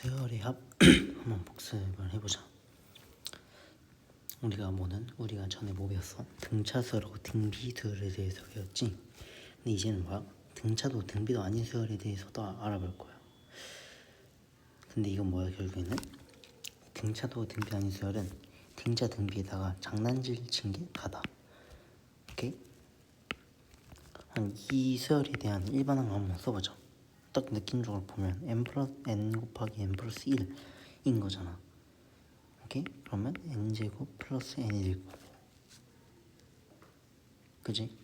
수열의 합 한번 복습을 해보자. 우리가 전에 뭐 배웠어? 등차수열하고 등비수열에 대해서 배웠지. 근데 이제는 등차도 등비도 아닌 수열에 대해서도 알아볼 거야. 근데 이건 뭐야? 결국에는 등차도 등비 아닌 수열은 등차 등비에다가 장난질 친 게 다다. 오케이? 이 수열에 대한 일반항 한번 써보자. 딱 느낌적으로 보면 n 곱하기 n 플러스 1인 거잖아. 오케이? 그러면 n제곱 플러스 n이 될 거고, 그지?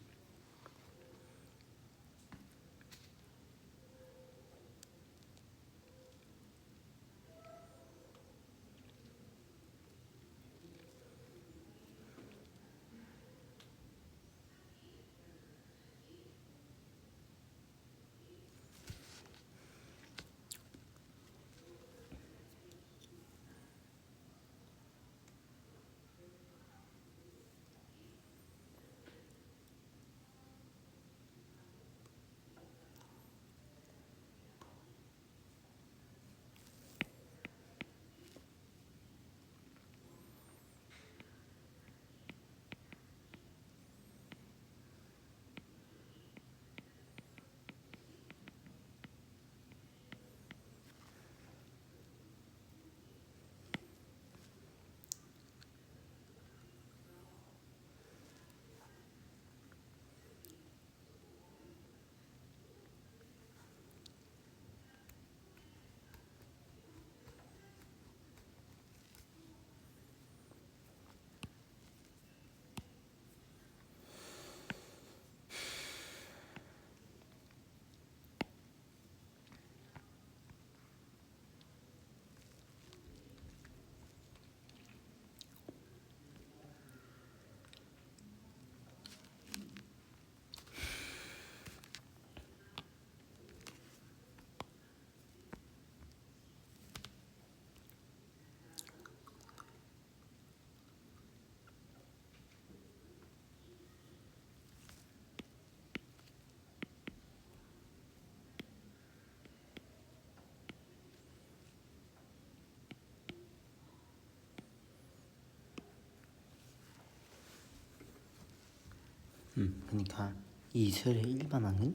그러니까 이 수열의 일반항은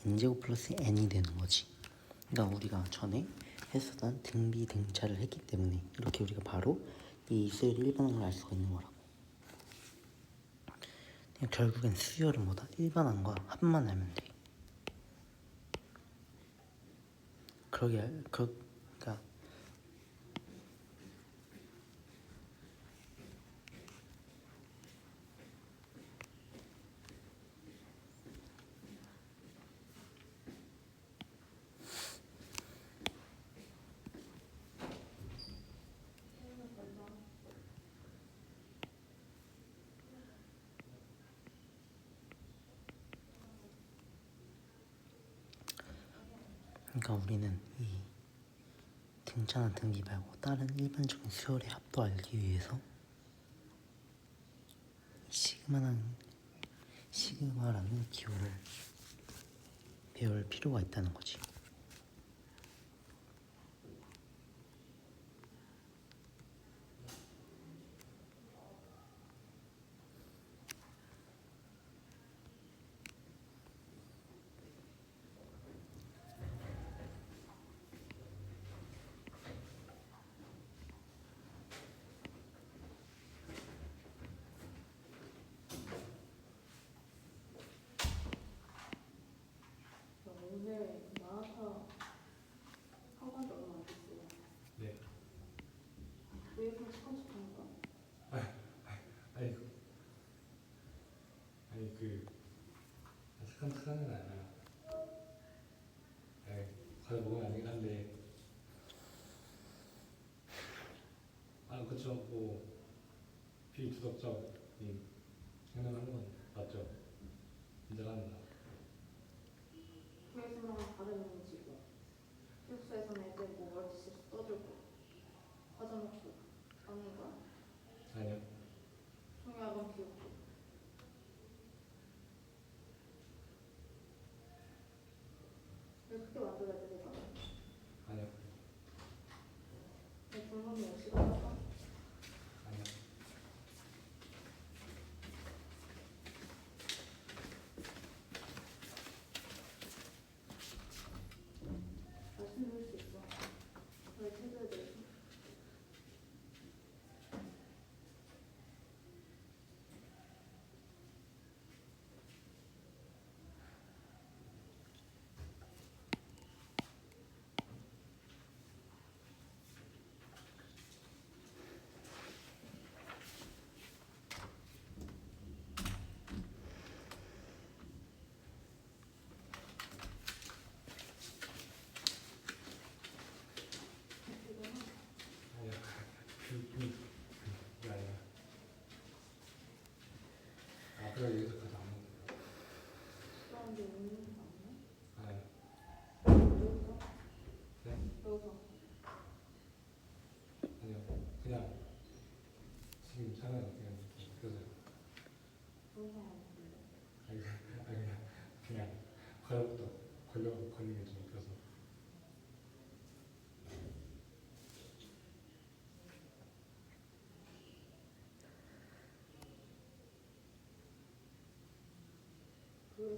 n제곱 플러스 n이 되는 거지. 그러니까 우리가 전에 했었던 등비 등차를 했기 때문에 이렇게 우리가 바로 이 수열의 일반항을 알 수가 있는 거라고. 결국엔 수열은 뭐다? 일반항과 합만 알면 돼. 그러니까 우리는 이 등차나 등비 말고 다른 일반적인 수열의 합도 알기 위해서 시그마라는 기호를 배울 필요가 있다는 거지. 오늘 마라탕 한건 얼마 안 됐어요. 네. 왜 이렇게 착한 척하는 거야? 아니 그 착한 척하는 건 아니라 과자 먹으면 안 되긴 한데 그쵸. 뭐 비도덕적인 행동하는 건 맞죠. 인정합니다. 교회에서는 다른 음식이고 기숙사에서는 애들 뭐 멀티실에서 떠들고 과자 먹고 아닌 거야? 아니요. 종이학원 비웃고 왜 그렇게 만들어야 돼 내가? 아니요.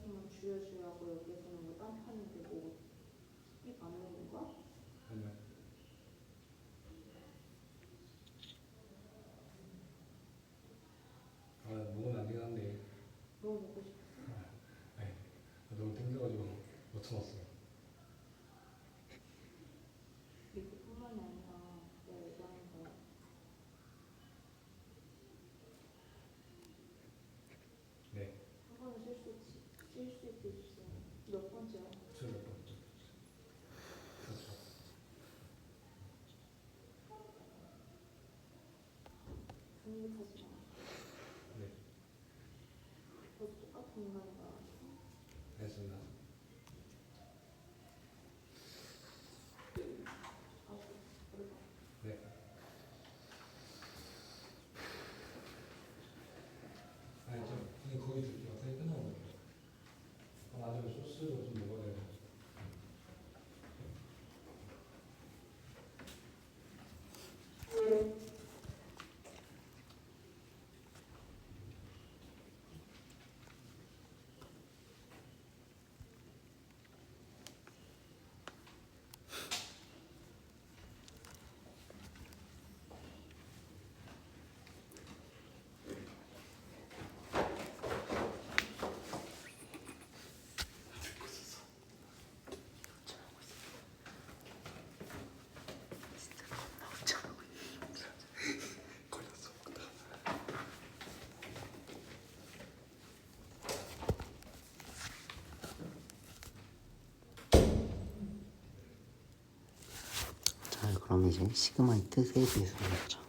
격수에서만 줄여주라고 여기에서는 뭐 딴판인데 뭐 이 맞는 건가? 아니요. 아, 먹으면 안 되긴 한데 너무 먹고 싶었어? 너무 땡겨가지고 못 참았어요. 이것뿐만이 아니라 내가 얘기하는 거 네. 한 번은 실수도 있어. 몇 번째야? 저몇 번째? 그렇죠. 분위기 타지 마. 네. 너도 똑같은 인간이다. 알겠습니다. 아주 어려워. 네. 아니 좀 거기 줄게요. 거기 끝나면 돼요. 나중에 소스를 좀 먹어야 돼요. 자, 그럼 이제 시그마의 뜻에 대해서 알아보자.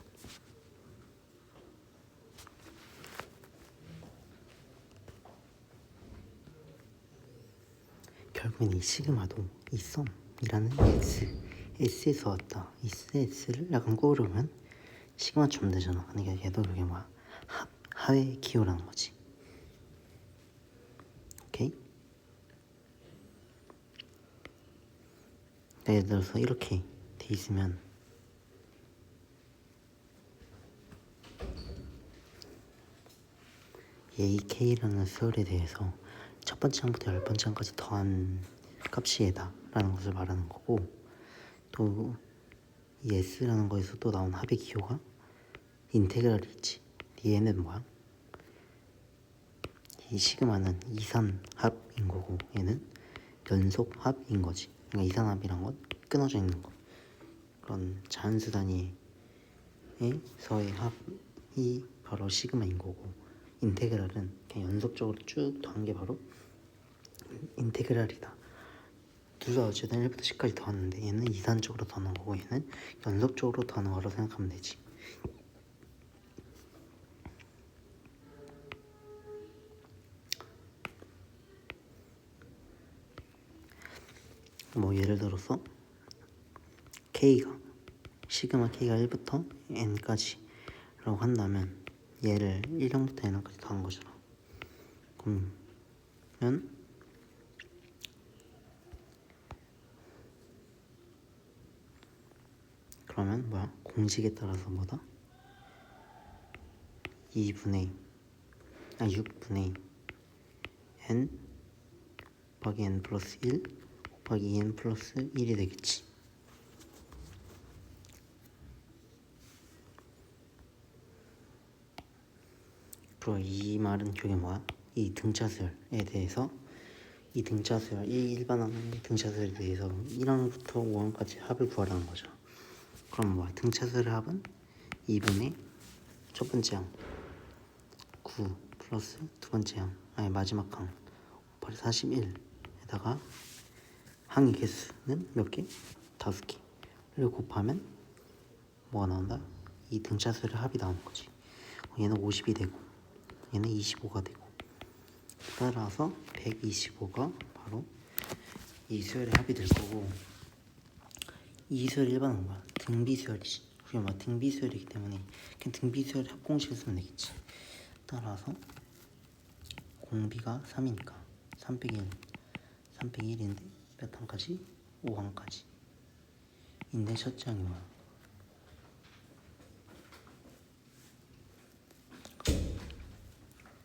결국엔 이 시그마도 이 썸이라는 S에서 왔다. 이 S를 약간 꼬르면 시그마처럼 되잖아. 그러니까 얘도 그게 뭐야? 하회 기호라는 거지. 오케이? 예를 들어서 이렇게 돼 있으면 AK라는 수열에 대해서 첫 번째 항부터 10번째 항까지 더한 값이 얘다 라는 것을 말하는 거고, 또 이 S라는 거에서 또 나온 합의 기호가 인테그랄이 있지. 얘는 뭐야? 이 시그마는 이산합인 거고 얘는 연속합인 거지. 그러니까 이산합이란 건 끊어져 있는 거. 그런 자연수 단위에서의 합이 바로 시그마인 거고, 인테그랄은 그냥 연속적으로 쭉 더한 게 바로 인테그랄이다. 둘 다 어쨌든 1부터 10까지 더하는데 얘는 이산적으로 더하는 거고 얘는 연속적으로 더하는 거라고 생각하면 되지. 뭐 예를 들어서 K가 시그마 K가 1부터 N까지 라고 한다면 얘를 1형부터 N까지 더한 거잖아. 그러면 뭐야? 공식에 따라서 뭐다? 6분의 N 곱하기 N 플러스 1 곱하기 2N 플러스 1이 되겠지. 그리고 이 말은 그게 뭐야? 이 등차수열에 대해서 이 등차수열, 이 일반항 등차수열에 대해서 1항부터 5항까지 합을 구하라는 거죠. 그럼 뭐야? 등차수열의 합은 2분의 첫 번째 항 9 플러스 두 번째 항, 아니 마지막 항 41에다가 항의 개수는 몇 개? 5개를 곱하면 뭐가 나온다? 이 등차수열의 합이 나오는 거지. 얘는 50이 되고 얘는 25가 되고, 따라서 125가 바로 이 수열의 합이 될 거고, 이 수열의 일반은 뭐야? 등비수열이지. 그게 뭐 등비수열이기 때문에 그냥 등비수열의 합공식을 쓰면 되겠지. 따라서 공비가 3이니까 3 빼기 1 3 빼기 1인데 몇 항까지? 5항까지. 인데 첫째 항이 뭐야?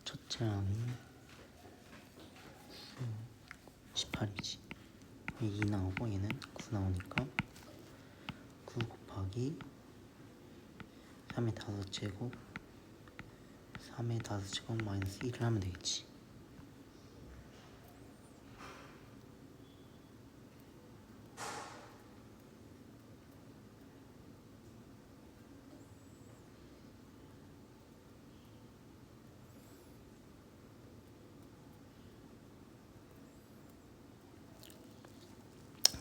첫째 항이 8이지. 2 나오고 얘는 9 나오니까 9 곱하기 3의 5제곱 3의 5제곱 마이너스 1을 하면 되겠지.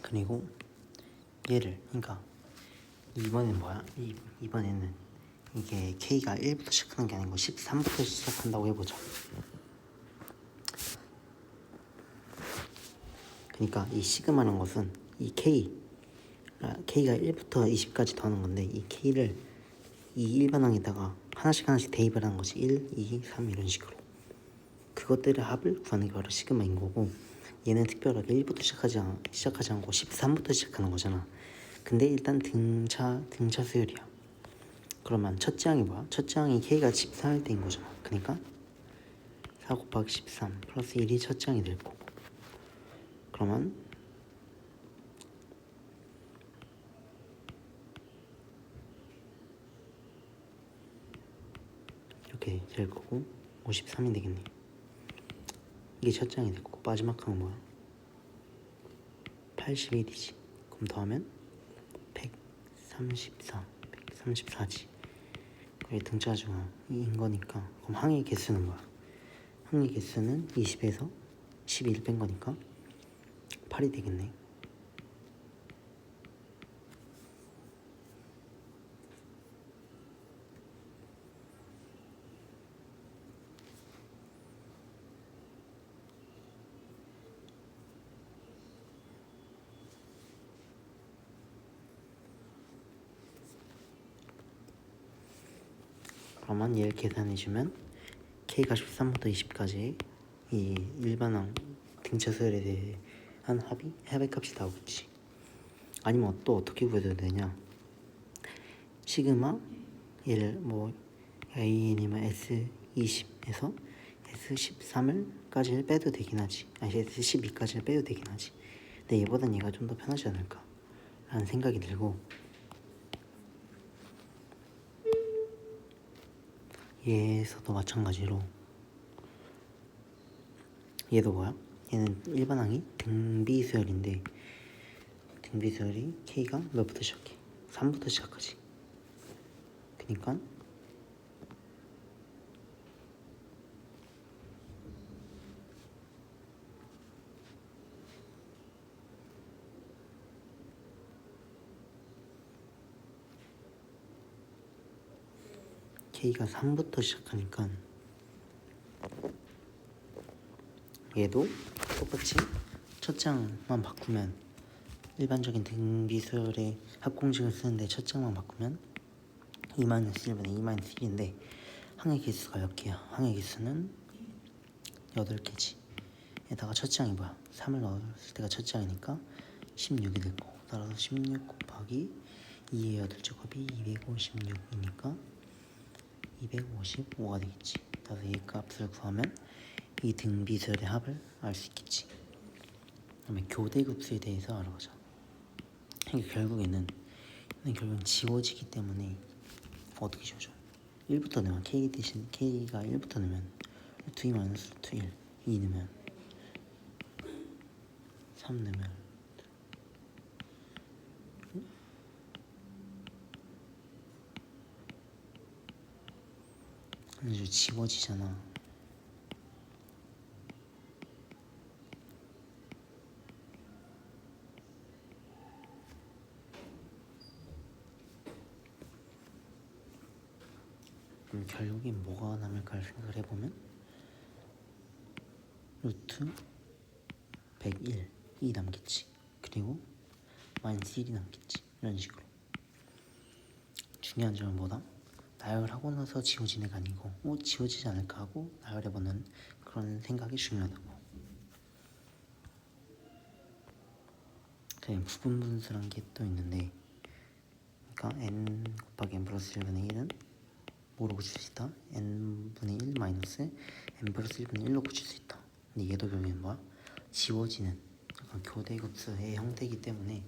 그리고 얘를 그러니까 이번에는 뭐야? 이번에는 이게 K가 1부터 시작하는 게 아니고 13부터 시작한다고 해보자. 그러니까 이 시그마라는 것은 이 K가 1부터 20까지 더하는 건데 이 K를 이 일반항에다가 하나씩 대입을 하는 것이 1, 2, 3 이런 식으로 그것들의 합을 구하는 게 바로 시그마인 거고 얘는 특별하게 1부터 시작하지 않고 13부터 시작하는 거잖아. 근데 일단 등차 수열이야. 그러면 첫째 항이 뭐야? 첫째 항이 K가 14일 때인 거잖아. 그러니까 4 곱하기 13 플러스 1이 첫째 항이 될 거고 그러면 이렇게 될 거고 53이 되겠네. 이게 첫째 항이 될 거고 마지막 항은 뭐야? 81이지. 그럼 더하면 134지. 이게 등차 중인 거니까 그럼 항의 개수는 뭐야? 항의 개수는 20에서 11 뺀 거니까 8이 되겠네. 그러면 얘를 계산해주면 K가 13부터 20까지 이 일반항 등차 수열에 대한 합의 값이 나오겠지. 아니면 또 어떻게 구해도 되냐? 시그마 얘를 뭐 AN이면 S20에서 S13까지를 빼도 되긴 하지. 아니 S12까지를 빼도 되긴 하지. 근데 얘보단 얘가 좀 더 편하지 않을까 라는 생각이 들고 얘에서도 마찬가지로 얘도 뭐야? 얘는 일반항이 등비수열인데 등비수열이 K가 몇부터 시작해? 3부터 시작하지. 그니까 K가 3부터 시작하니까 얘도 똑같이 첫 장만 바꾸면 일반적인 등비수열의 합공식을 쓰는데 첫 장만 바꾸면 2-1분의 2-1인데 항의 개수가 몇 개야? 항의 개수는 8개지. 에다가 첫 장이 뭐야? 3을 넣었을 때가 첫 장이니까 16이 될 거고 따라서 16 곱하기 2의 8제곱이 256이니까 255가 되겠지. 따라서 이 값을 구하면 이 등비수열의 합을 알 수 있겠지. 그다음에 교대급수에 대해서 알아보자. 이게 결국은 지워지기 때문에 어떻게 지워져? 1부터 넣으면 K 대신 K가 1부터 넣으면 2 마이너스 1 2 넣으면 3 넣으면 이제 지워지잖아. 결국엔 뭐가 남을까 생각을 해보면 루트 101이 남겠지. 그리고 마이너스 1이 남겠지. 이런 식으로. 중요한 점은 뭐다? 나열을 하고 나서 지워지는 게 아니고 지워지지 않을까 하고 나열해보는 그런 생각이 중요하다고. 그냥 부분 분수란 게 또 있는데 그러니까 n 곱하기 n 플러스 1분의 1은 뭐로 고칠 수 있다? n분의 1 마이너스 n 플러스 1분의 1로 고칠 수 있다. 근데 얘도 결국엔 뭐야? 지워지는 교대급수의 형태이기 때문에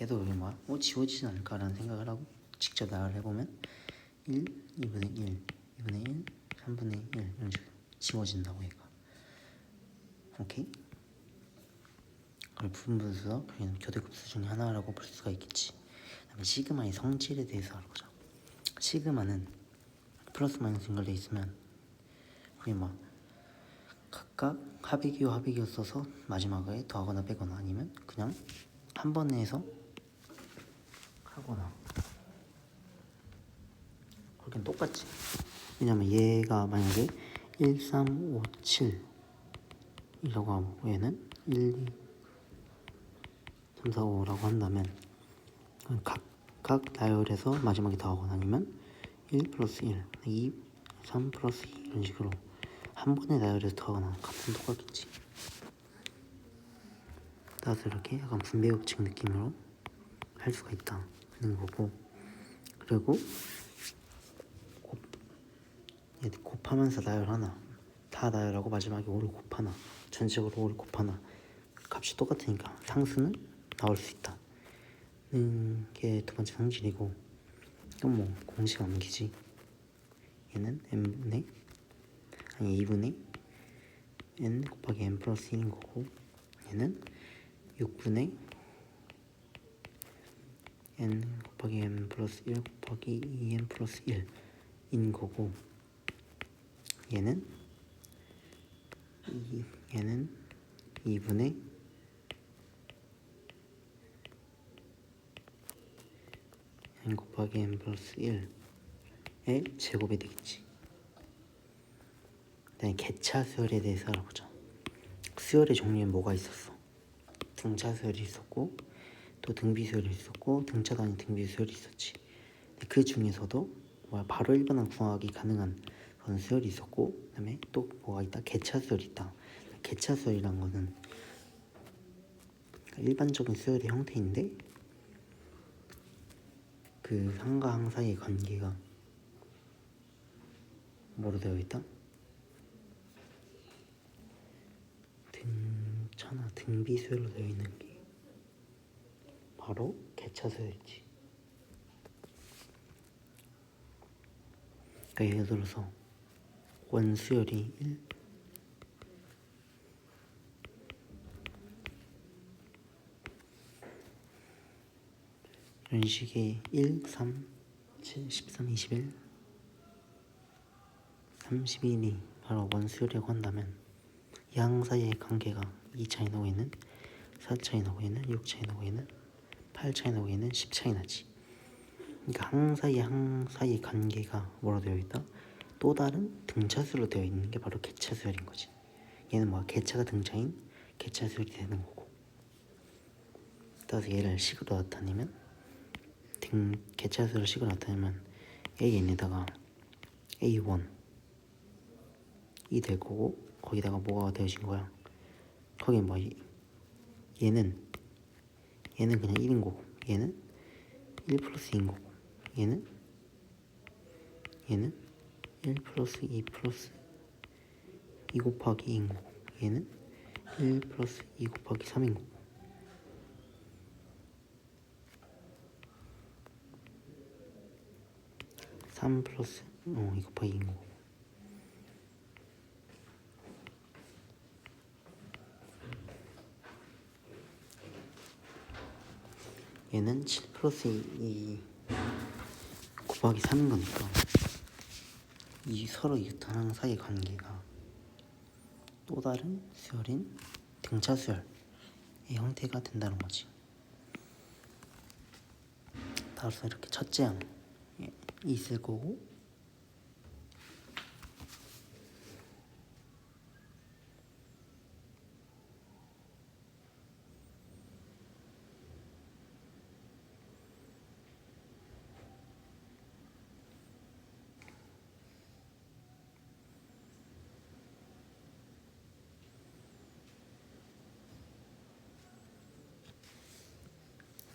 얘도 여기 뭐야? 지워지진 않을까라는 생각을 하고 직접 나열을 해보면 1, 2분의 1, 2분의 1, 3분의 1 이런 식으로 지워진다고 얘가. 오케이? 그걸 부분분수서 그냥 교대급수 중에 하나라고 볼 수가 있겠지. 그다음에 시그마의 성질에 대해서 알아보자. 시그마는 플러스 마이너스 연결돼 있으면 우리 막 각각 합의기호 합의기호 써서 마지막에 더하거나 빼거나 아니면 그냥 한 번에 해서 하거나 그렇게 똑같지. 왜냐면 얘가 만약에 1, 3, 5, 7 이라고 하고 얘는 1, 2, 3, 4, 5라고 한다면 각각 나열해서 마지막에 더하거나 아니면 1 플러스 1, 2, 3 플러스 2 이런 식으로 한 번에 나열해서 더하거나 같은 똑같겠지. 따라서 이렇게 약간 분배 법칙 느낌으로 할 수가 있다는 거고, 그리고 곱하면서 나열하나 다 나열하고 마지막에 5를 곱하나 전체적으로 5를 곱하나 값이 똑같으니까 상수는 나올 수 있다는 게 두 번째 성질이고, 이건 뭐 공식 암기지. 얘는 n분의 아니 2분의 n 곱하기 n 플러스 1인 거고, 얘는 6분의 n 곱하기 n 플러스 1 곱하기 2n 플러스 1인 거고, 얘는 2분의 n 곱하기 n 플러스 1의 제곱이 되겠지. 그다음에 개차 수열에 대해서 알아보자. 수열의 종류엔 뭐가 있었어? 등차 수열이 있었고 또 등비 수열이 있었고 등차도 아닌 등비 수열이 있었지. 그 중에서도 바로 일반항 구하기 가능한 그런 수열이 있었고, 그다음에 또 뭐가 있다? 개차 수열이 있다. 개차 수열이란 거는 일반적인 수열의 형태인데 그 항과 항 사이의 관계가 뭐로 되어 있다? 등차나 등비 수열로 되어 있는 게 바로 개차 수열이지. 그러니까 예를 들어서 원수열이 1, 이런 식의 1, 3, 7, 13, 21, 31이 바로 원수열이라고 한다면 이 항 사이의 관계가 2 차이 나고 얘는 4 차이 나고 얘는 6 차이 나고 얘는 8 차이 나고 얘는 10 차이 나지. 그러니까 항 사이의 관계가 뭐로 되어 있다? 또 다른 등차수로 되어 있는 게 바로 개차수열인 거지. 얘는 뭐 개차가 등차인 개차수열이 되는 거고, 따라서 얘를 식으로 나타내면 개차수를 식으로 나타내면 AN에다가 A1이 될 거고, 거기다가 뭐가 되어진 거야? 거기 뭐 얘는 그냥 1인 거고, 얘는 1 플러스 2인 거고, 얘는 1 플러스 2 플러스 2 곱하기 2인 거고, 얘는 1 플러스 2 곱하기 3인 거고, 3 플러스 2 곱하기 2인 거고, 얘는 7 플러스 2 곱하기 3인 거니까 이 서로 유탄항 사이 관계가 또 다른 수열인 등차 수열의 형태가 된다는 거지. 따라서 이렇게 첫째 항이 있을 거고,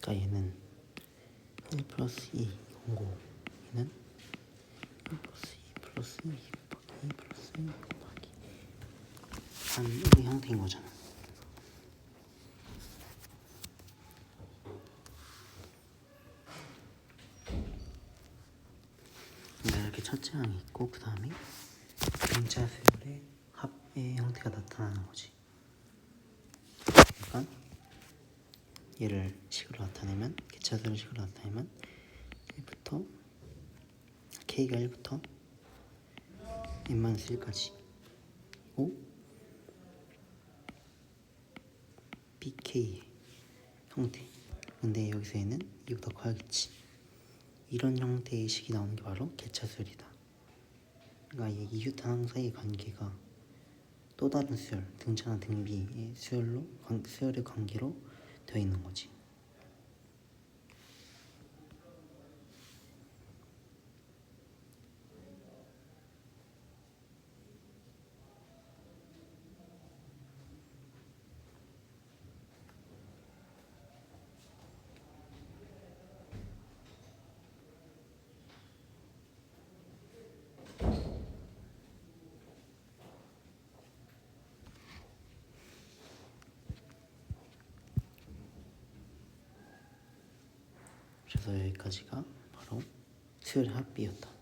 그러니까 얘는 1 플러스 2 이거고, 얘는 1 플러스 2 플러스 2 곱하기 2 플러스 2 곱하기 3의 형태인 거잖아. 첫째 항이 있고 그 다음에 등차 수열의 합의 형태가 나타나는 거지. 그러니까 얘를 식으로 나타내면 개차수를 식으로 나타내면 1부터 k가 1부터 n-1까지 오 bk의 형태. 근데 여기서 얘는 이보다 커야겠지. 이런 형태의 식이 나오는 게 바로 개차수열이다. 그러니까 이 이규탄 항 사이의 관계가 또 다른 수열, 등차나 등비의 수열의 관계로 되어 있는 거지. 그래서 여기까지가 바로 수열의 합비였다.